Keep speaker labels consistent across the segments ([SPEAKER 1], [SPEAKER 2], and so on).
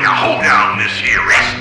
[SPEAKER 1] Now hold down this here rest.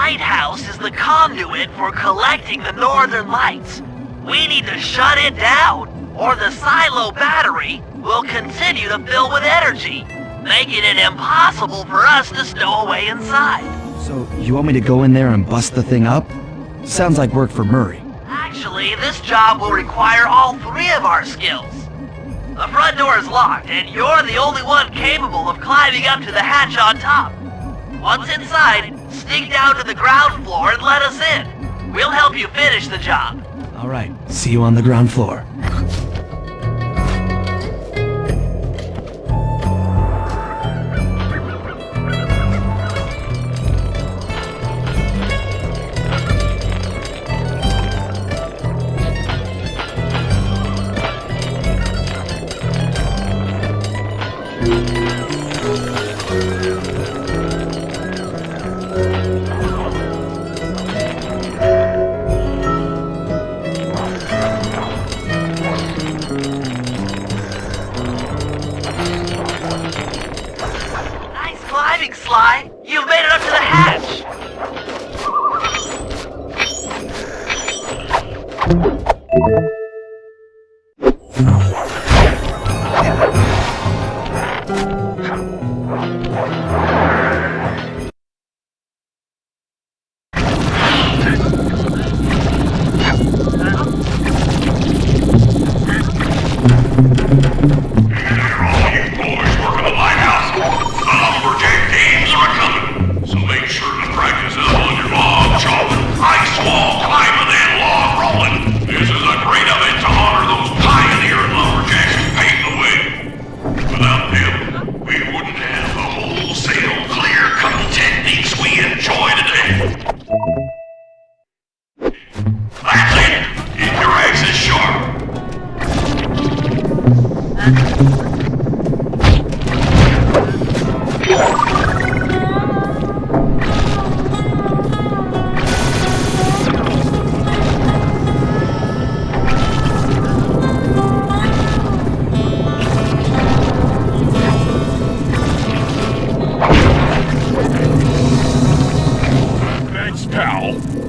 [SPEAKER 2] lighthouse is the conduit for collecting the northern lights. We need to shut it down, or the silo battery will continue to fill with energy, making it impossible for us to stow away inside.
[SPEAKER 3] So, you want me to go in there and bust the thing up? Sounds like work for Murray.
[SPEAKER 2] Actually, this job will require all three of our skills. The front door is locked, and you're the only one capable of climbing up to the hatch on top. Once inside, sneak down to the ground floor and let us in. We'll help you finish the job.
[SPEAKER 3] All right, see you on the ground floor.
[SPEAKER 2] Sly, you've made it up to the hatch!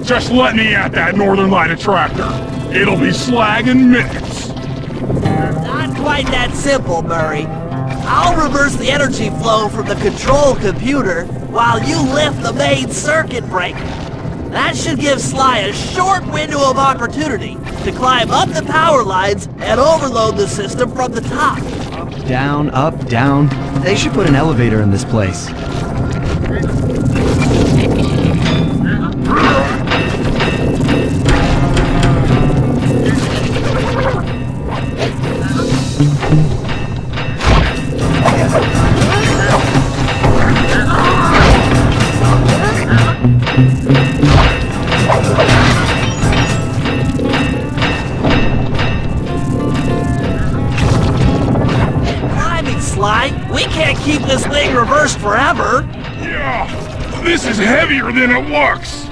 [SPEAKER 4] Just let me at that Northern Light attractor. It'll be slag in minutes.
[SPEAKER 2] Not quite that simple, Murray. I'll reverse the energy flow from the control computer while you lift the main circuit breaker. That should give Sly a short window of opportunity to climb up the power lines and overload the system from the top.
[SPEAKER 3] Up, down. They should put an elevator in this place.
[SPEAKER 4] This is heavier than it looks!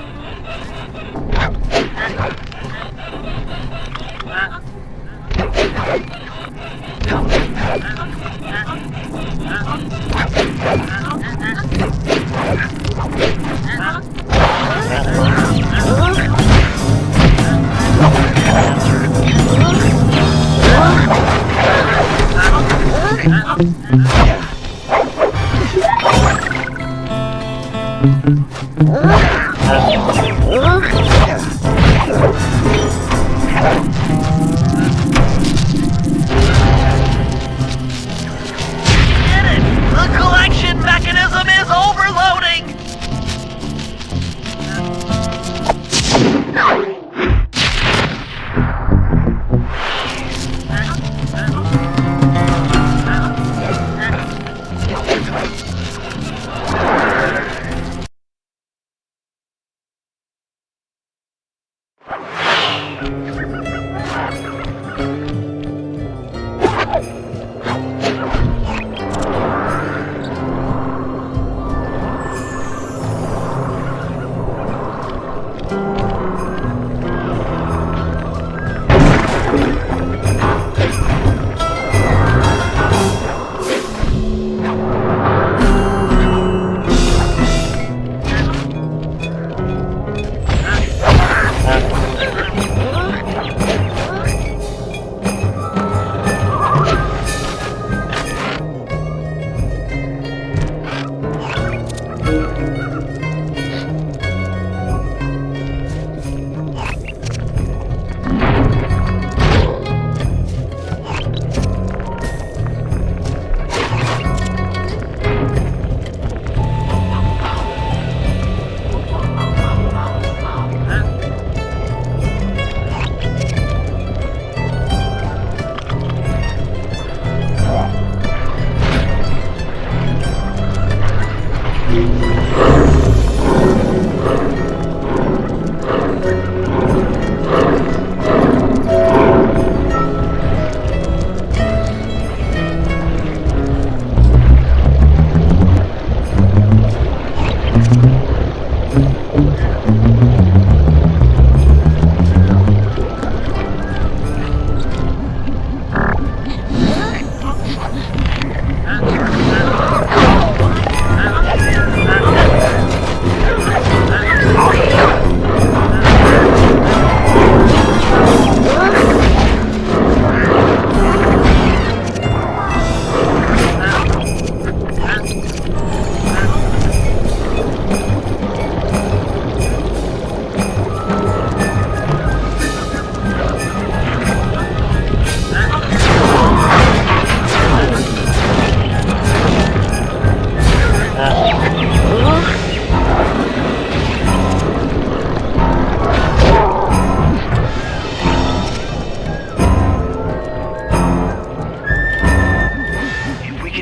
[SPEAKER 2] The collection mechanism is overloading!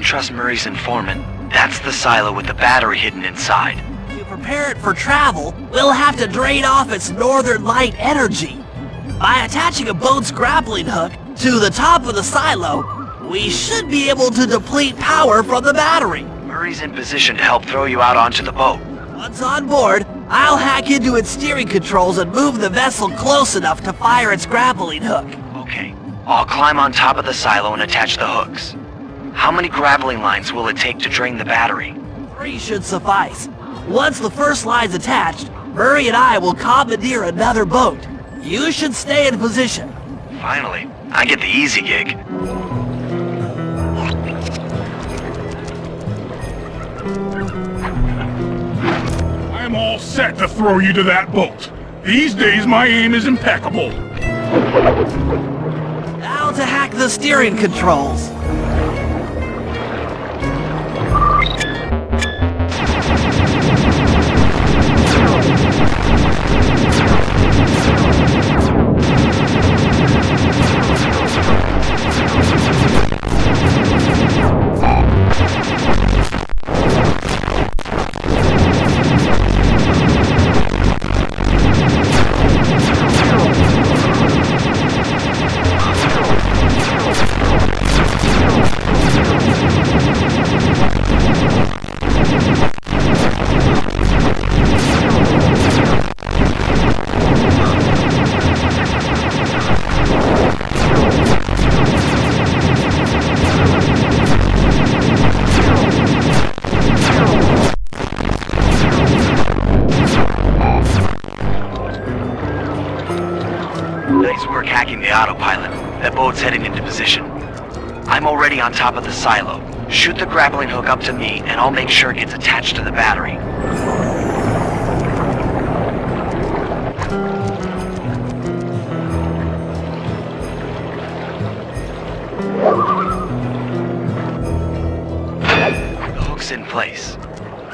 [SPEAKER 3] Trust Murray's informant. That's the silo with the battery hidden inside.
[SPEAKER 2] To prepare it for travel, we'll have to drain off its northern light energy. By attaching a boat's grappling hook to the top of the silo, we should be able to deplete power from the battery.
[SPEAKER 3] Murray's in position to help throw you out onto the boat.
[SPEAKER 2] Once on board, I'll hack into its steering controls and move the vessel close enough to fire its grappling hook.
[SPEAKER 3] Okay. I'll climb on top of the silo and attach the hooks. How many grappling lines will it take to drain the battery?
[SPEAKER 2] 3 should suffice. Once the first line's attached, Murray and I will commandeer another boat. You should stay in position.
[SPEAKER 3] Finally, I get the easy gig.
[SPEAKER 4] I'm all set to throw you to that boat. These days my aim is impeccable.
[SPEAKER 2] Now to hack the steering controls.
[SPEAKER 3] hacking the autopilot. That boat's heading into position. I'm already on top of the silo. Shoot the grappling hook up to me, and I'll make sure it gets attached to the battery. The hook's in place.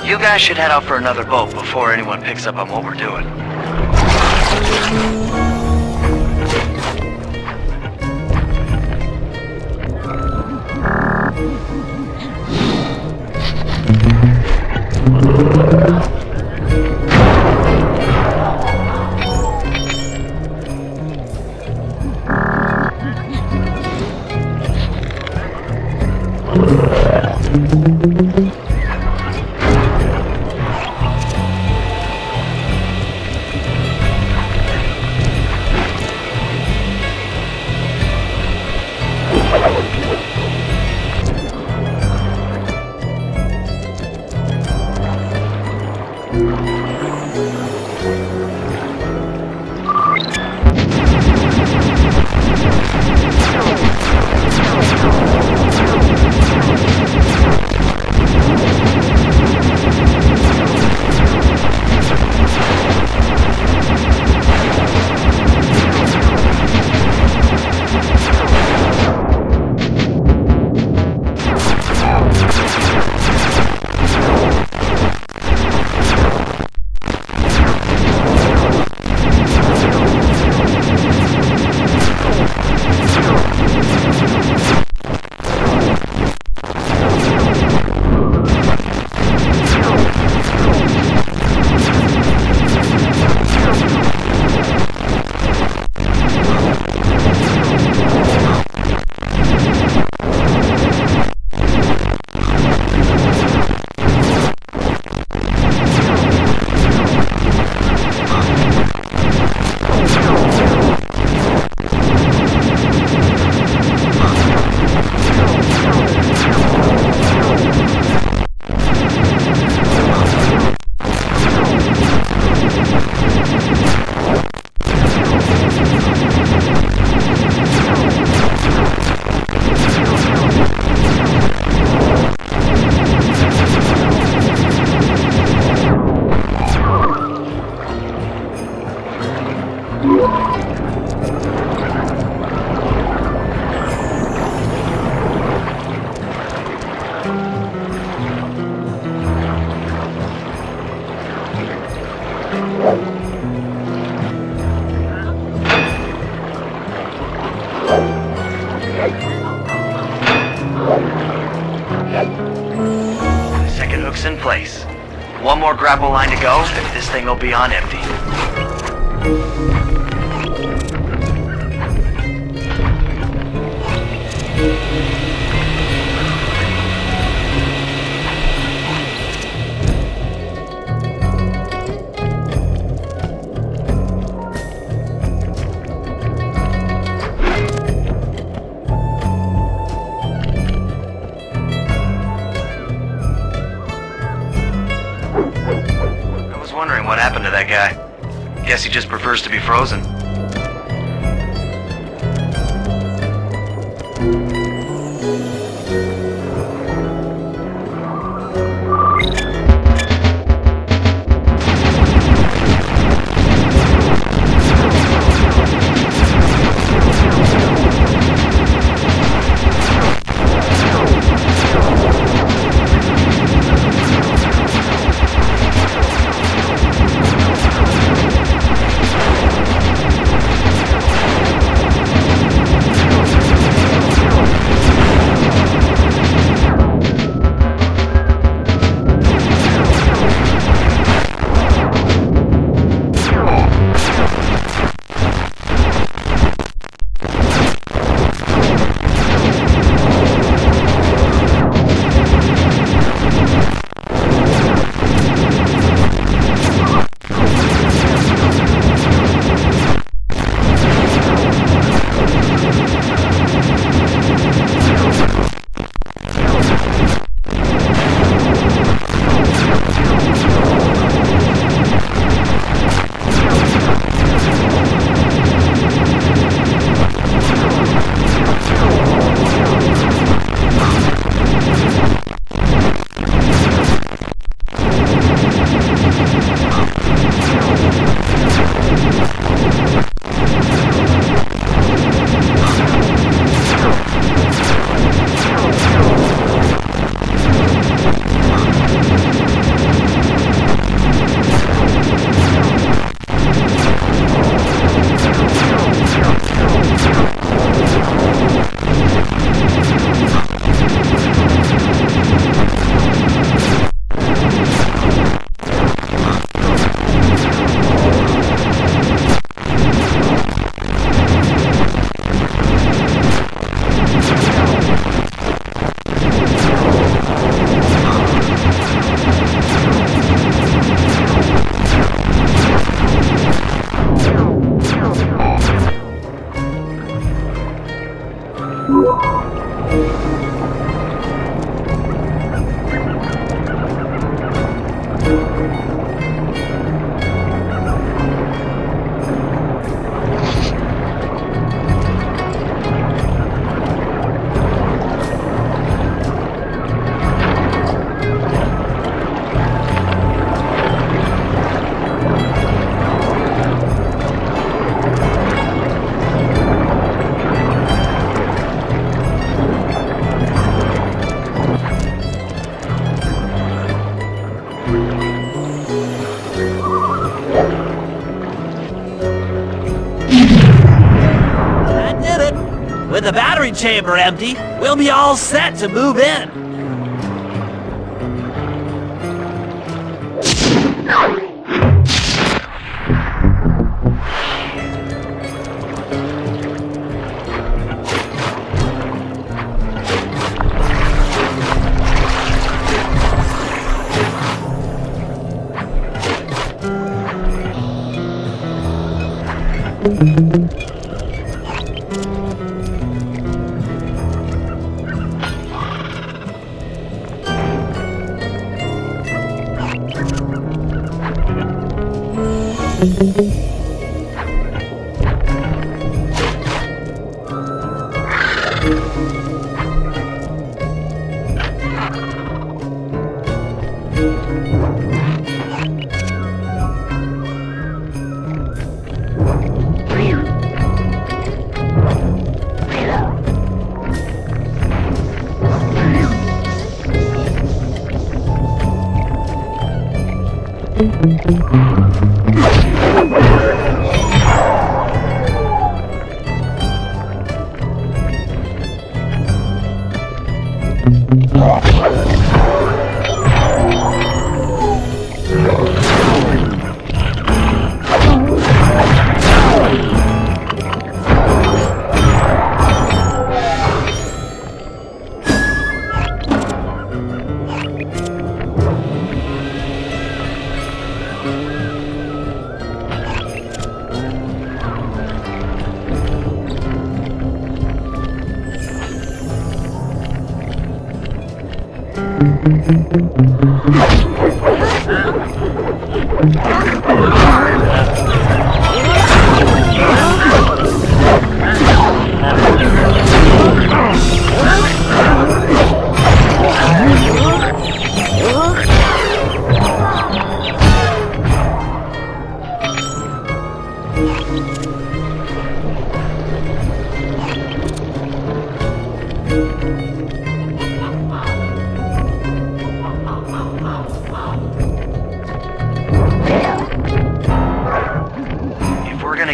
[SPEAKER 3] You guys should head out for another boat before anyone picks up on what we're doing. Second hook's in place. One more grapple line to go, and this thing will be on empty. Wondering what happened to that guy. Guess he just prefers to be frozen.
[SPEAKER 2] the battery chamber empty, we'll be all set to move in.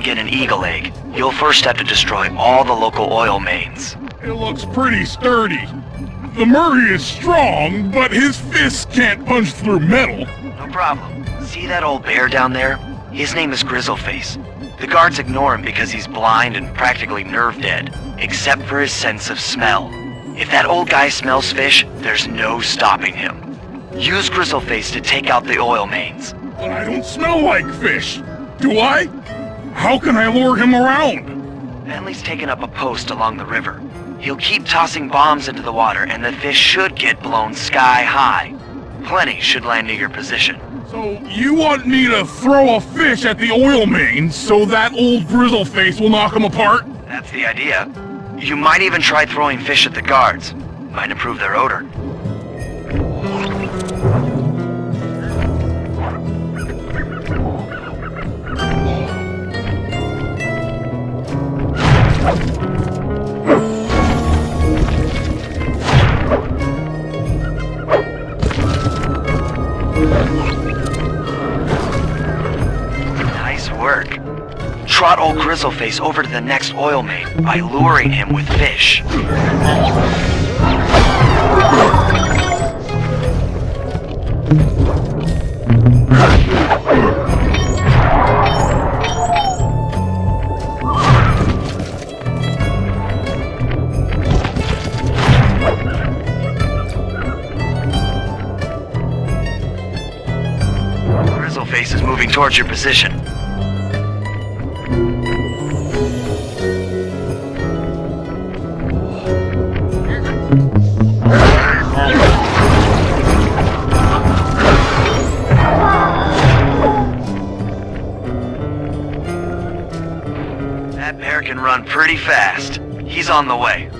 [SPEAKER 3] Get an eagle egg, you'll first have to destroy all the local oil mains.
[SPEAKER 4] It looks pretty sturdy. The Murray is strong, but his fists can't punch through metal.
[SPEAKER 3] No problem. See that old bear down there? His name is Grizzleface. The guards ignore him because he's blind and practically nerve dead, except for his sense of smell. If that old guy smells fish, there's no stopping him. Use Grizzleface to take out the oil mains.
[SPEAKER 4] But I don't smell like fish, do I? How can I lure him around?
[SPEAKER 3] Bentley's taken up a post along the river. He'll keep tossing bombs into the water and the fish should get blown sky high. Plenty should land near your position.
[SPEAKER 4] So you want me to throw a fish at the oil mains so that old Grizzleface will knock him apart?
[SPEAKER 3] That's the idea. You might even try throwing fish at the guards. Might improve their odor. Nice work. Trot old Grizzleface over to the next oil main by luring him with fish. Grizzleface is moving towards your position. That bear can run pretty fast. He's on the way.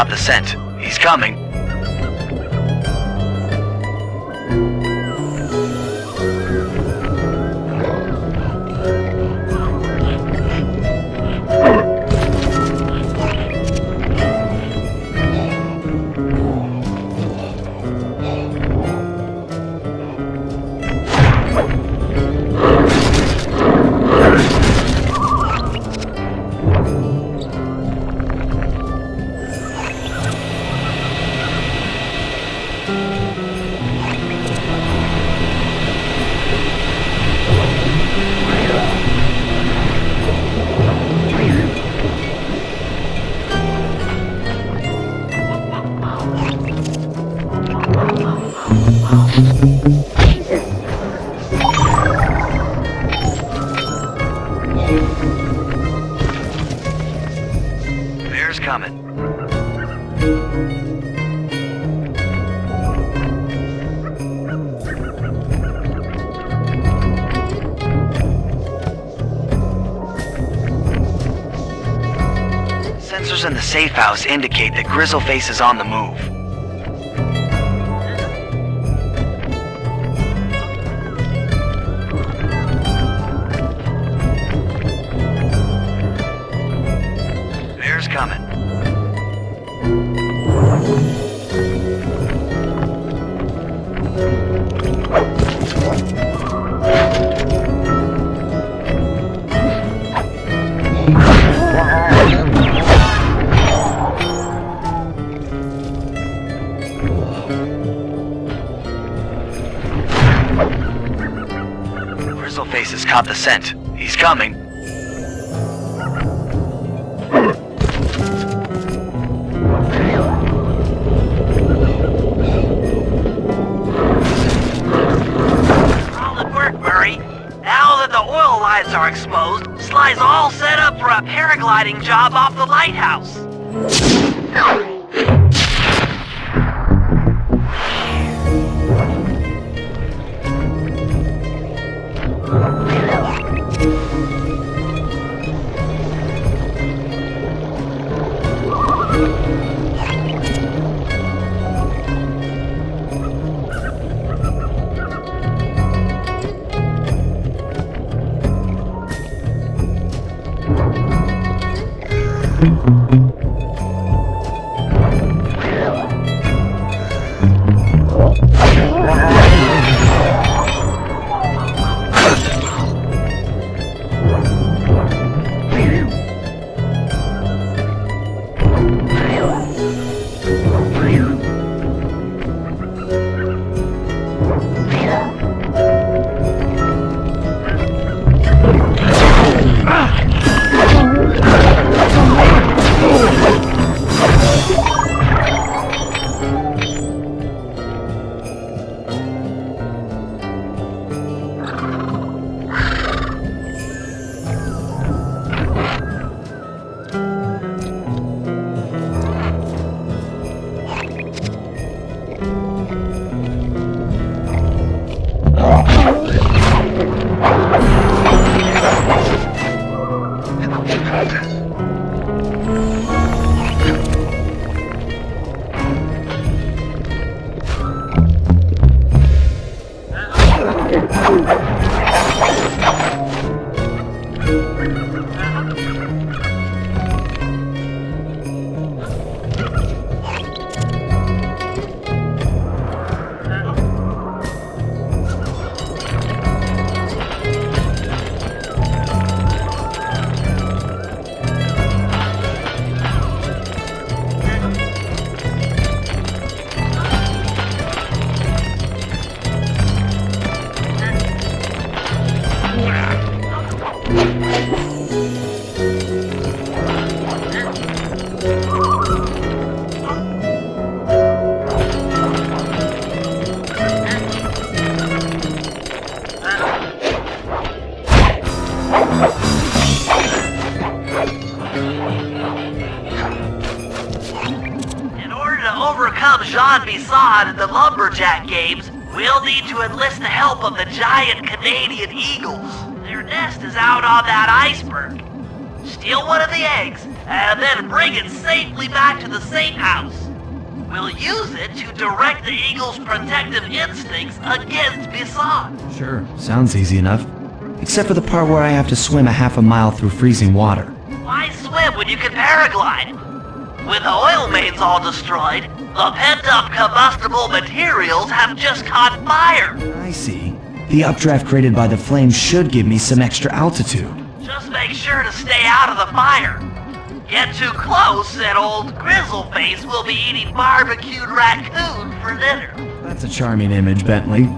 [SPEAKER 3] caught the scent. He's coming. Bear's coming. Sensors in the safe house indicate that Grizzleface is on the move. Bear's coming. Grizzleface has caught the scent. He's coming.
[SPEAKER 2] Solid work, Murray. Now that the oil lines are exposed, Sly's all set up for a paragliding job off the lighthouse. In the lumberjack games, we'll need to enlist the help of the giant Canadian eagles. Their nest is out on that iceberg. steal one of the eggs, and then bring it safely back to the safe house. We'll use it to direct the eagle's protective instincts against Bisson.
[SPEAKER 5] Sure, sounds easy enough. Except for the part where I have to swim a half a mile through freezing water.
[SPEAKER 2] Why swim when you can paraglide? With the oil mains all destroyed, the pent-up combustible materials have just caught fire.
[SPEAKER 5] I see. The updraft created by the flames should give me some extra altitude.
[SPEAKER 2] Just make sure to stay out of the fire. Get too close and old Grizzleface will be eating barbecued raccoon for dinner.
[SPEAKER 5] That's a charming image, Bentley.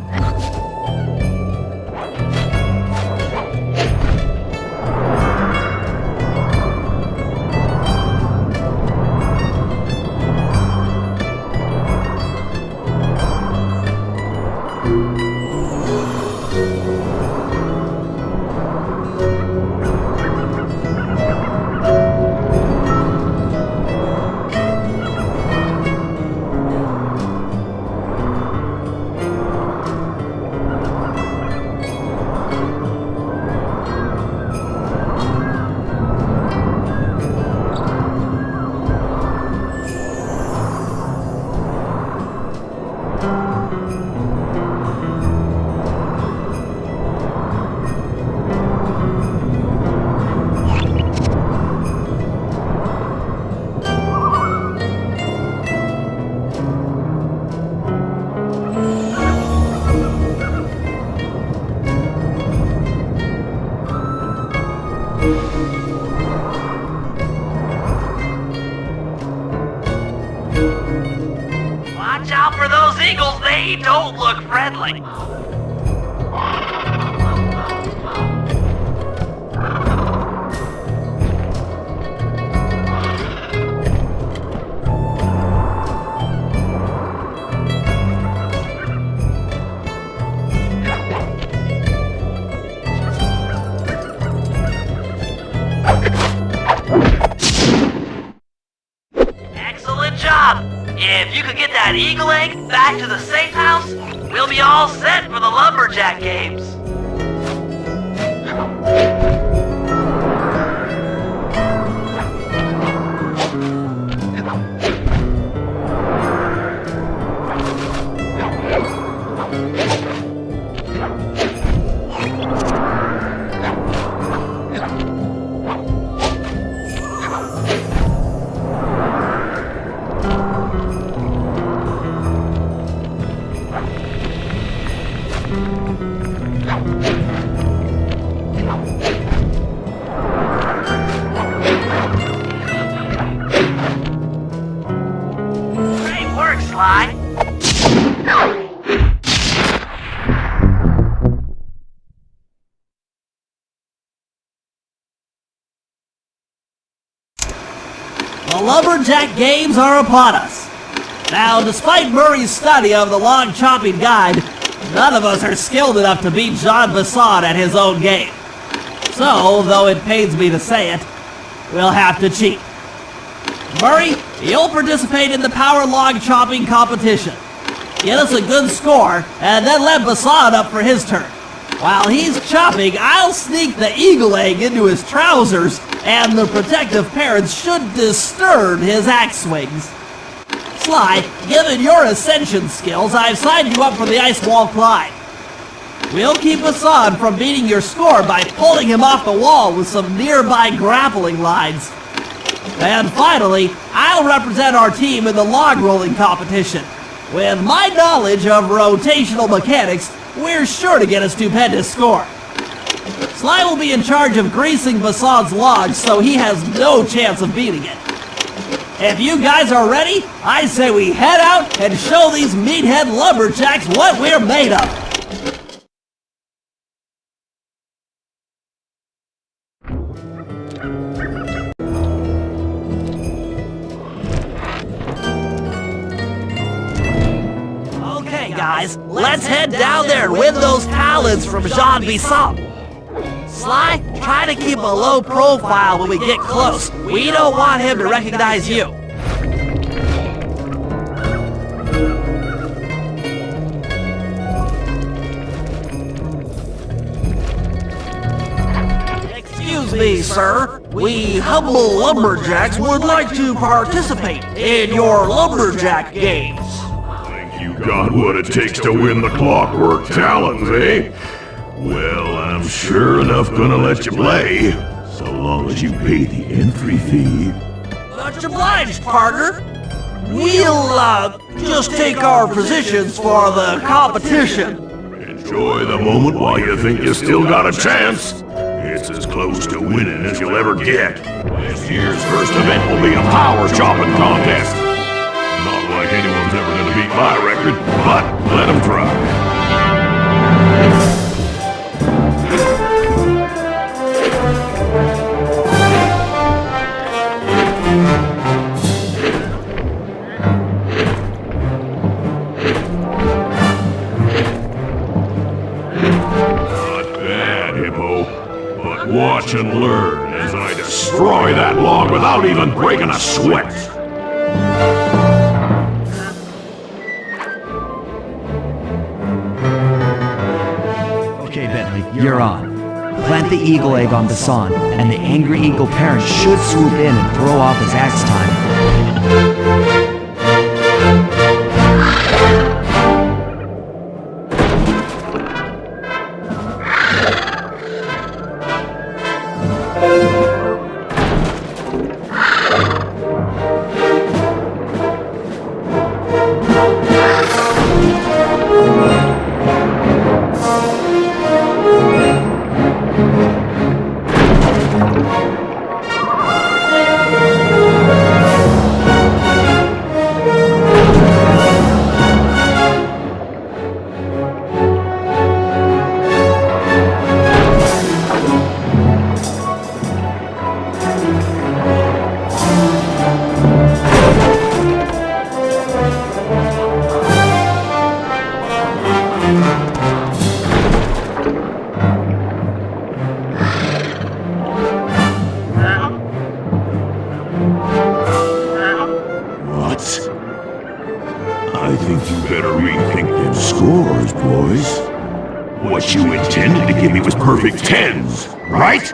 [SPEAKER 2] Watch out for those eagles, they don't look friendly. Excellent job! If you could get that eagle egg back to the safe house, we'll be all set for the lumberjack games. Great work, Sly. The lumberjack games are upon us. Now, despite Murray's study of the log chopping guide, none of us are skilled enough to beat Jean Bisson at his own game. So, though it pains me to say it, we'll have to cheat. Murray, you'll participate in the power log chopping competition. Get us a good score, and then let Bisson up for his turn. While he's chopping, I'll sneak the eagle egg into his trousers, and the protective parents should disturb his axe swings. Sly, given your ascension skills, I've signed you up for the ice wall climb. We'll keep Bisson from beating your score by pulling him off the wall with some nearby grappling lines. And finally, I'll represent our team in the log rolling competition. With my knowledge of rotational mechanics, we're sure to get a stupendous score. Sly will be in charge of greasing Bisson's logs, so he has no chance of beating it. If you guys are ready, I say we head out and show these meathead lumberjacks what we're made of. Okay, guys, let's head down there and win those talons from Jean Bisson. Sly, try to keep a low profile when we get close. We don't want him to recognize you. Excuse me, sir. We humble lumberjacks would like to participate in your lumberjack games.
[SPEAKER 6] Think you got what it takes to win the Clockwork Talons, eh? Well, I'm sure enough gonna let you play, so long as you pay the entry fee.
[SPEAKER 2] Much obliged, partner. We'll, just take our positions for the competition.
[SPEAKER 6] Enjoy the moment while you think you still got a chance. It's as close to winning as you'll ever get. This year's first event will be a power chopping contest. Not like anyone's ever gonna beat my record, but let them try. Watch and learn as I destroy that log without even breaking a sweat.
[SPEAKER 5] Okay, Bentley, you're on. Plant the eagle egg on Basan, and the angry eagle parent should swoop in and throw off his axe time.
[SPEAKER 6] I think you better rethink them scores, boys. What you intended to give me was perfect tens, right?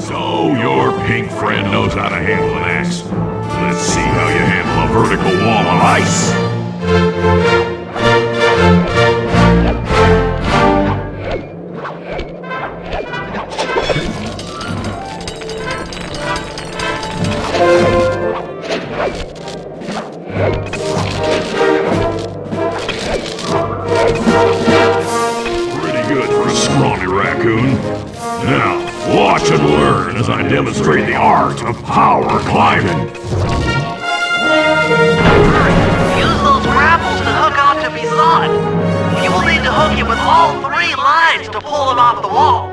[SPEAKER 6] So your pink friend knows how to handle an axe. Let's see how you handle a vertical wall of ice. Now, watch and learn as I demonstrate the art of power climbing.
[SPEAKER 2] Use those grapples to hook onto Basan. You will need to hook him with all 3 lines to pull him off the wall.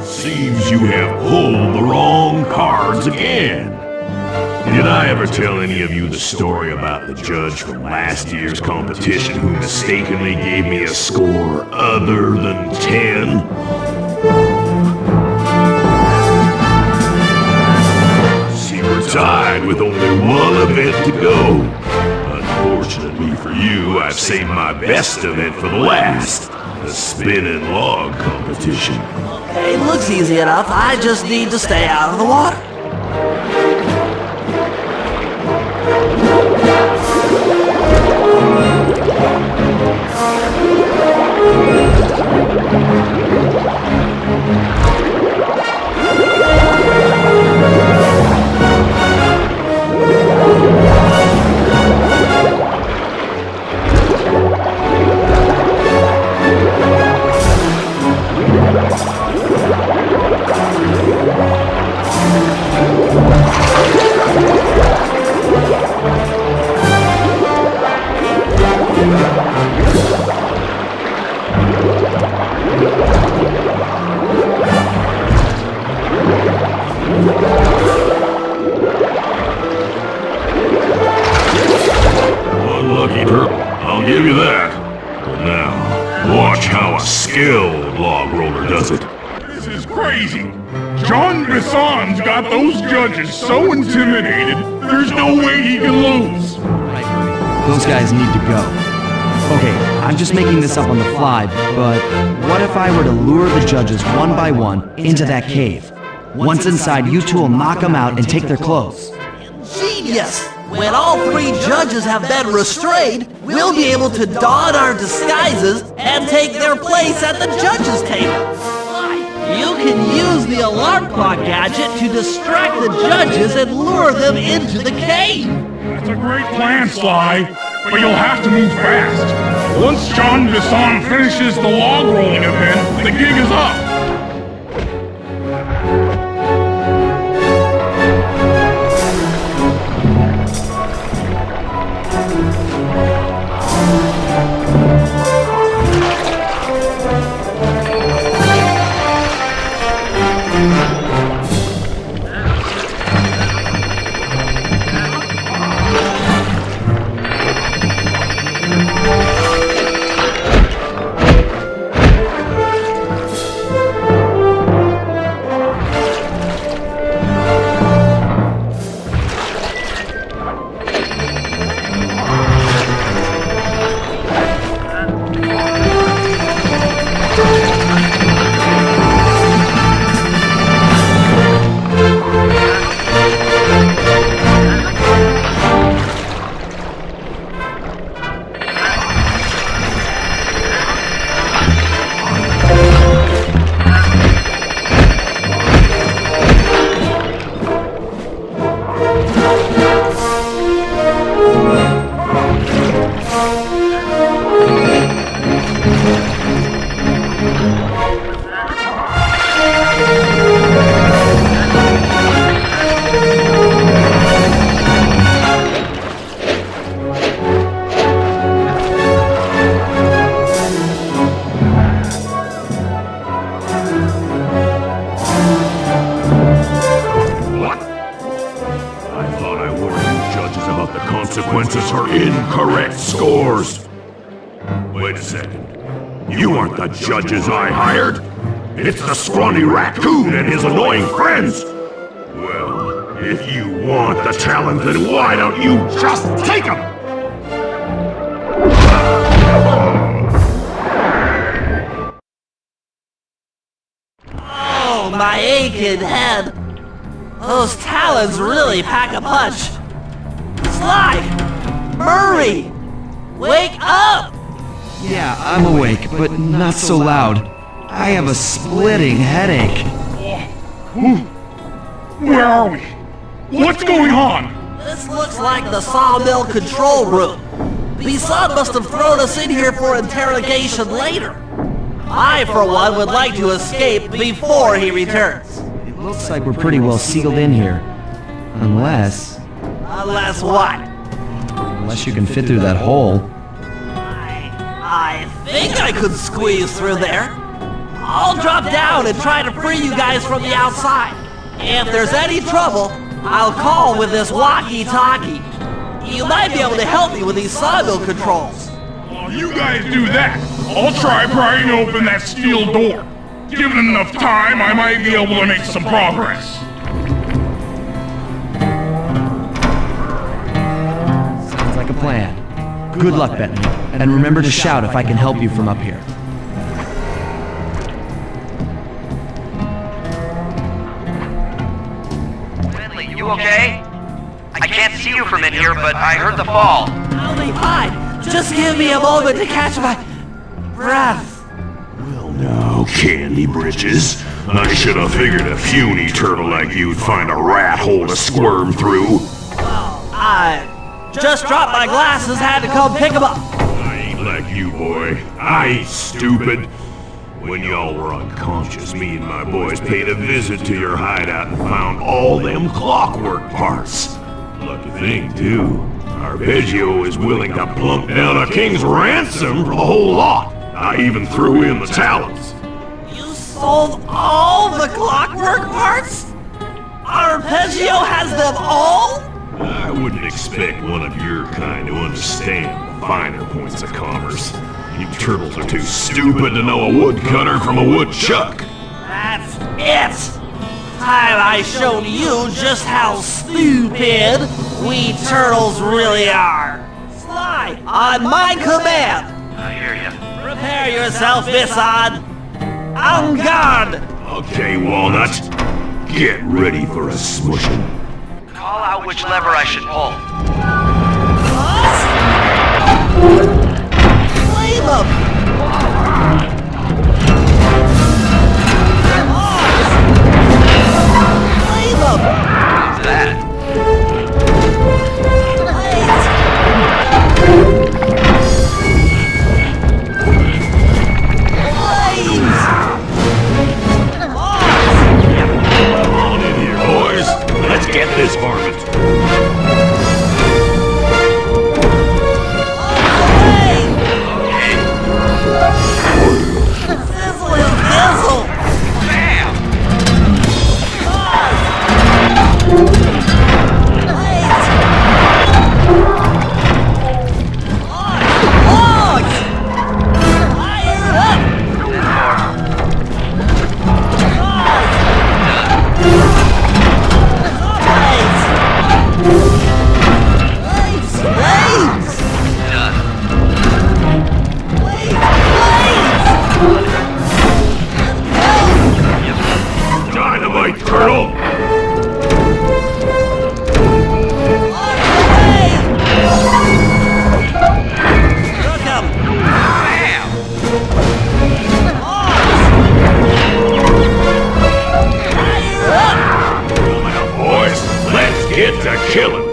[SPEAKER 6] Seems you have pulled the wrong cards again. Did I ever tell any of you the story about the judge from last year's competition who mistakenly gave me a score other than 10? See, we're tied with only one event to go. Unfortunately for you, I've saved my best event for the last. The spinning log competition.
[SPEAKER 2] It looks easy enough. I just need to stay out of the water.
[SPEAKER 6] does it?
[SPEAKER 4] This is crazy. John Bisson's got those judges so intimidated, there's no way he can lose.
[SPEAKER 5] Right, Murray. Those guys need to go. Okay, I'm just making this up on the fly, but what if I were to lure the judges one by one into that cave? Once inside, you two will knock them out and take their clothes.
[SPEAKER 2] Genius! When all 3 judges have been restrained, we'll be able to don our disguises and take their place at the judges' table. You can use the alarm clock gadget to distract the judges and lure them into the cave.
[SPEAKER 4] That's a great plan, Sly, but you'll have to move fast. Once John Bisson finishes the log rolling event, the gig is up.
[SPEAKER 6] Consequences are incorrect scores. Wait a second. You aren't the judges I hired. It's the scrawny raccoon and his annoying friends. Well, if you want the talent, then why don't you just take them?
[SPEAKER 2] Oh, my aching head. Those talons really pack a punch. Sly! Murray! Wake up!
[SPEAKER 5] Yeah, I'm awake, but not so loud. I have a splitting headache.
[SPEAKER 4] Where are we? What's going on?
[SPEAKER 2] This looks like the sawmill control room. Bisson must have thrown us in here for interrogation later. I, for one, would like to escape before he returns.
[SPEAKER 5] It looks like we're pretty well sealed in here. Unless
[SPEAKER 2] what?
[SPEAKER 5] Unless you can fit through that hole.
[SPEAKER 2] I think I could squeeze through there. I'll drop down and try to free you guys from the outside. If there's any trouble, I'll call with this walkie-talkie. You might be able to help me with these sawmill controls.
[SPEAKER 4] While you guys do that, I'll try prying open that steel door. Given enough time, I might be able to make some progress.
[SPEAKER 5] Sounds like a plan. Good luck, Bentley. And remember to shout if I can help you from up here.
[SPEAKER 3] Bentley, you okay? I can't see you from in here, but I heard the fall.
[SPEAKER 2] I'll be fine. Just give me a moment to catch my breath.
[SPEAKER 6] Well now, Candy Britches. I should have figured a puny turtle like you'd find a rat hole to squirm through.
[SPEAKER 2] I just dropped my glasses, had to come pick them up.
[SPEAKER 6] I ain't like you, boy. I ain't stupid. When y'all were unconscious, me and my boys paid a visit to your hideout and found all them clockwork parts. Lucky thing, too. Arpeggio is willing to plunk down a king's ransom for the whole lot. I even threw in the talents.
[SPEAKER 2] You sold all the clockwork parts? Arpeggio has them all?
[SPEAKER 6] I wouldn't expect one of your kind to understand the finer points of commerce. You turtles are too stupid to know a woodcutter from a woodchuck.
[SPEAKER 2] That's it! Time I showed you just how stupid we turtles really are. Sly, on my command!
[SPEAKER 3] I hear ya.
[SPEAKER 2] Prepare yourself, Bisson! En garde!
[SPEAKER 6] Okay, Walnut. Get ready for a smushing.
[SPEAKER 3] Call out which lever I should pull.
[SPEAKER 2] Flame him!
[SPEAKER 3] How's that?
[SPEAKER 6] Come on in here, boys. Let's get this varmint.
[SPEAKER 2] Sizzle his nizzle!
[SPEAKER 3] Bam!
[SPEAKER 6] Dynamite, Colonel! Now, boys, let's get to killing.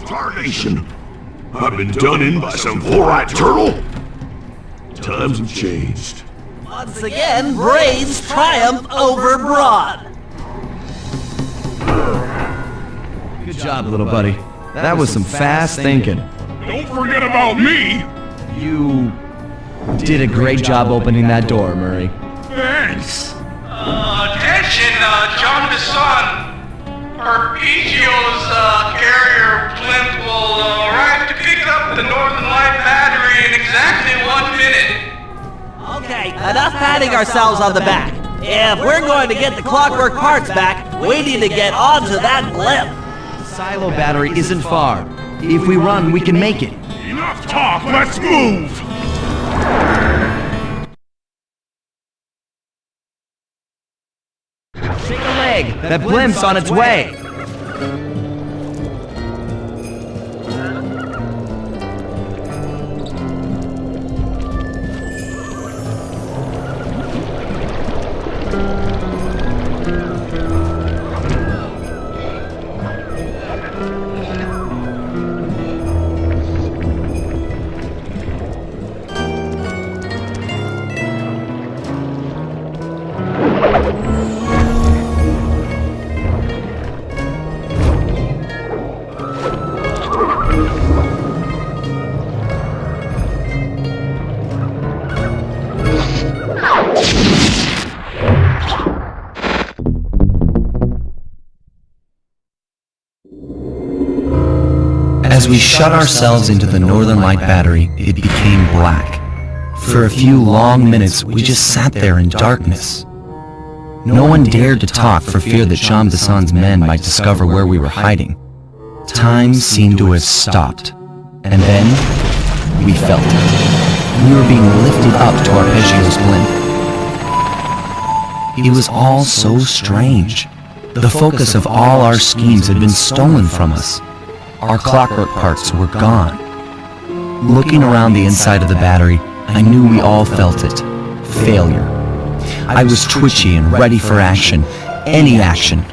[SPEAKER 6] Tarnation! I've been done in by some four-eyed turtle? Times have changed.
[SPEAKER 2] Once again, brains triumph over brawn.
[SPEAKER 5] Good job, little buddy. That was some fast thinking.
[SPEAKER 4] Don't forget about me!
[SPEAKER 5] You did a great job opening that door, Murray.
[SPEAKER 4] Thanks!
[SPEAKER 1] Attention, John Bisson. Arpeggio's carrier blimp will arrive to pick up the Northern Light battery in exactly 1 minute.
[SPEAKER 2] Okay, enough patting ourselves on the back. If we're going to get the clockwork parts back, we need to get onto that blimp.
[SPEAKER 5] The silo battery isn't far. If we run, we can make it.
[SPEAKER 4] Enough talk, let's move!
[SPEAKER 5] Shake a leg! That blimp's on its way! As we shut ourselves into the Northern Light battery, it became black. For a few long minutes, we just sat there in darkness. No one dared to talk for fear that Jean Besson's men might discover where we were hiding. Time seemed to have stopped. And then, we felt it. We were being lifted up to Arpeggio's blimp. It was all so strange. The focus of all our schemes had been stolen from us. Our clockwork parts were gone. Looking around the inside of the battery, I knew we all felt it. Failure. I was twitchy and ready for action. Any action.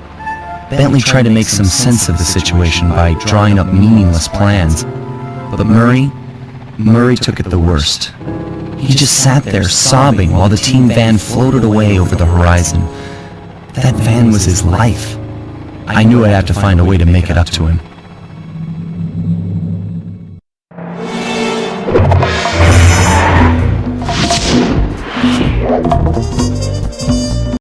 [SPEAKER 5] Bentley tried to make some sense of the situation by drawing up meaningless plans. But Murray took it the worst. He just sat there sobbing while the team van floated away over the horizon. That van was his life. I knew I'd have to find a way to make it up to him.